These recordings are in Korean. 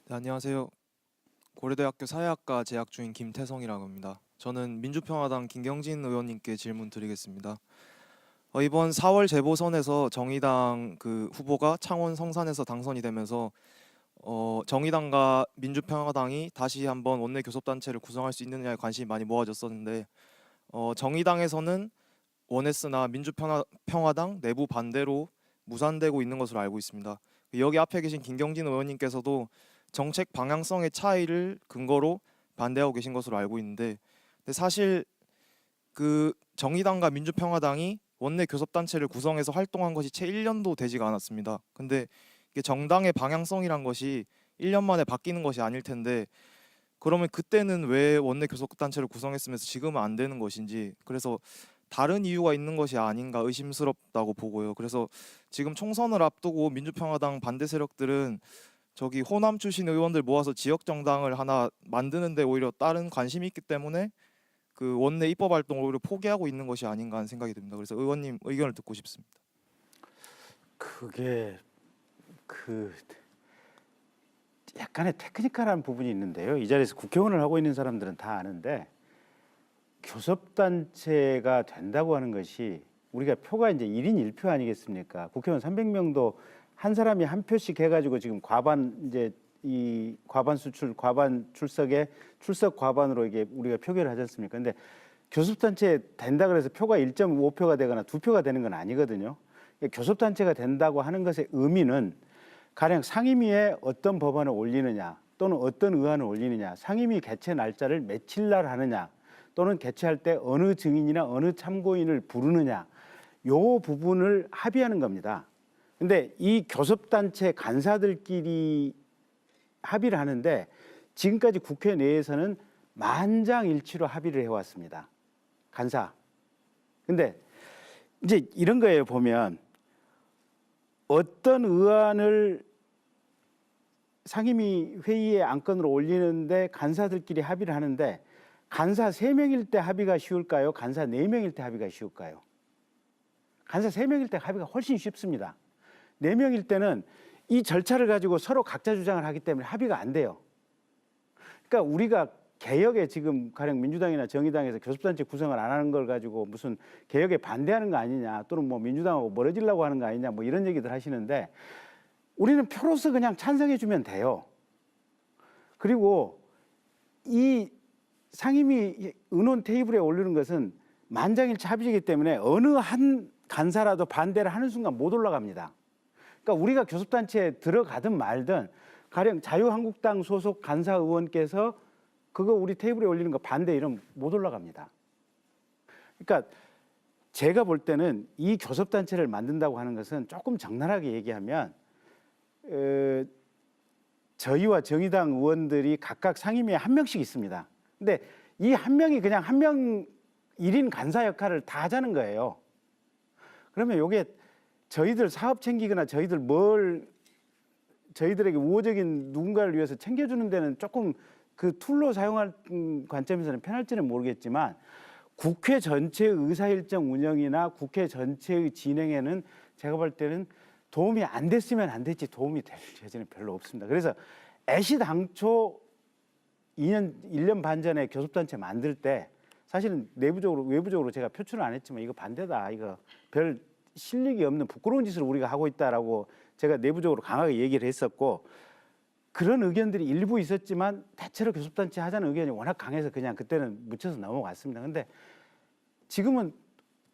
네, 안녕하세요. 고려대학교 사회학과 재학 중인 김태성이라고 합니다. 저는 민주평화당 김경진 의원님께 질문 드리겠습니다. 이번 4월 재보선에서 정의당 그 후보가 창원 성산에서 당선이 되면서 정의당과 민주평화당이 다시 한번 원내 교섭단체를 구성할 수 있느냐에 관심이 많이 모아졌었는데 정의당에서는 원에스나 민주평화당 내부 반대로 무산되고 있는 것으로 알고 있습니다. 여기 앞에 계신 김경진 의원님께서도 정책 방향성의 차이를 근거로 반대하고 계신 것으로 알고 있는데, 근데 사실 그 정의당과 민주평화당이 원내 교섭단체를 구성해서 활동한 것이 채 1년도 되지가 않았습니다. 근데 이게 정당의 방향성이란 것이 1년 만에 바뀌는 것이 아닐 텐데, 그러면 그때는 왜 원내 교섭단체를 구성했으면서 지금은 안 되는 것인지, 그래서 다른 이유가 있는 것이 아닌가 의심스럽다고 보고요. 그래서 지금 총선을 앞두고 민주평화당 반대 세력들은 저기 호남 출신 의원들 모아서 지역 정당을 하나 만드는데 오히려 다른 관심이 있기 때문에 그 원내 입법 활동을 오히려 포기하고 있는 것이 아닌가 하는 생각이 듭니다. 그래서 의원님 의견을 듣고 싶습니다. 그게 그 약간의 테크니컬한 부분이 있는데요. 이 자리에서 국회의원을 하고 있는 사람들은 다 아는데 교섭단체가 된다고 하는 것이 우리가 표가 이제 1인 1표 아니겠습니까? 국회의원 300명도 한 사람이 한 표씩 해가지고 지금 과반 이제 이 과반 수출 과반 출석에 출석 과반으로 이게 우리가 표결을 하지 않습니까? 근데 교섭단체 된다 그래서 표가 1.5표가 되거나 2표가 되는 건 아니거든요. 교섭단체가 된다고 하는 것의 의미는 가령 상임위에 어떤 법안을 올리느냐 또는 어떤 의안을 올리느냐, 상임위 개최 날짜를 며칠 날 하느냐 또는 개최할 때 어느 증인이나 어느 참고인을 부르느냐, 요 부분을 합의하는 겁니다. 근데 이 교섭단체 간사들끼리 합의를 하는데 지금까지 국회 내에서는 만장일치로 합의를 해왔습니다. 간사. 근데 이제 이런 거예요. 보면 어떤 의안을 상임위 회의의 안건으로 올리는데 간사들끼리 합의를 하는데 간사 3명일 때 합의가 쉬울까요? 간사 4명일 때 합의가 쉬울까요? 간사 3명일 때 합의가 훨씬 쉽습니다. 4명일 때는 이 절차를 가지고 서로 각자 주장을 하기 때문에 합의가 안 돼요. 그러니까 우리가 개혁에 지금 가령 민주당이나 정의당에서 교섭단체 구성을 안 하는 걸 가지고 무슨 개혁에 반대하는 거 아니냐 또는 뭐 민주당하고 멀어지려고 하는 거 아니냐 뭐 이런 얘기들 하시는데 우리는 표로서 그냥 찬성해 주면 돼요. 그리고 이 상임위 의논 테이블에 올리는 것은 만장일치 합의이기 때문에 어느 한 간사라도 반대를 하는 순간 못 올라갑니다. 그러니까 우리가 교섭단체에 들어가든 말든 가령 자유한국당 소속 간사 의원께서 그거 우리 테이블에 올리는 거 반대 이러면 못 올라갑니다. 그러니까 제가 볼 때는 이 교섭단체를 만든다고 하는 것은 조금 적나라하게 얘기하면 저희와 정의당 의원들이 각각 상임위에 한 명씩 있습니다. 근데 이 한 명이 그냥 한 명 1인 간사 역할을 다 하자는 거예요. 그러면 이게 저희들 사업 챙기거나 저희들에게 우호적인 누군가를 위해서 챙겨주는 데는 조금 그 툴로 사용할 관점에서는 편할지는 모르겠지만 국회 전체의 의사일정 운영이나 국회 전체의 진행에는 제가 볼 때는 도움이 안 됐으면 안 됐지 도움이 될 여지는 별로 없습니다. 그래서 애시당초 1년 반 전에 교섭단체 만들 때 사실은 내부적으로 외부적으로 제가 표출은 안 했지만 이거 반대다, 이거 별 실력이 없는 부끄러운 짓을 우리가 하고 있다라고 제가 내부적으로 강하게 얘기를 했었고, 그런 의견들이 일부 있었지만 대체로 교섭단체 하자는 의견이 워낙 강해서 그냥 그때는 묻혀서 넘어갔습니다. 근데 지금은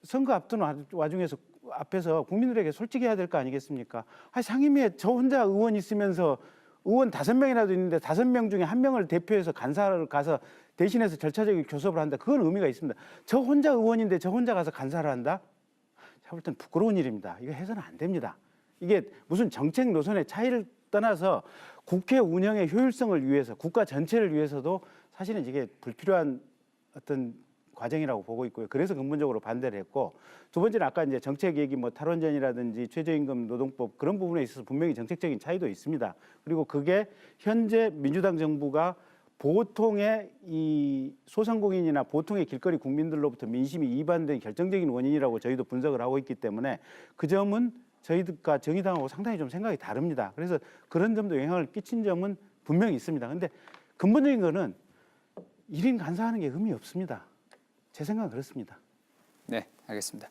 선거 앞두는 와중에서 앞에서 국민들에게 솔직히 해야 될 거 아니겠습니까? 상임위에 저 혼자 의원 있으면서 의원 5명이라도 있는데 5명 중에 1명을 대표해서 간사를 가서 대신해서 절차적인 교섭을 한다. 그건 의미가 있습니다. 저 혼자 의원인데 저 혼자 가서 간사를 한다? 제가 볼 때는 부끄러운 일입니다. 이거 해서는 안 됩니다. 이게 무슨 정책 노선의 차이를 떠나서 국회 운영의 효율성을 위해서, 국가 전체를 위해서도 사실은 이게 불필요한 어떤 과정이라고 보고 있고요. 그래서 근본적으로 반대를 했고, 두 번째는 아까 이제 정책 얘기, 뭐 탈원전이라든지 최저임금 노동법 그런 부분에 있어서 분명히 정책적인 차이도 있습니다. 그리고 그게 현재 민주당 정부가 보통의 이 소상공인이나 보통의 길거리 국민들로부터 민심이 이반된 결정적인 원인이라고 저희도 분석을 하고 있기 때문에 그 점은 저희들과 정의당하고 상당히 좀 생각이 다릅니다. 그래서 그런 점도 영향을 끼친 점은 분명히 있습니다. 근데 근본적인 거는 1인 간사하는 게 의미 없습니다. 제 생각은 그렇습니다. 네, 알겠습니다.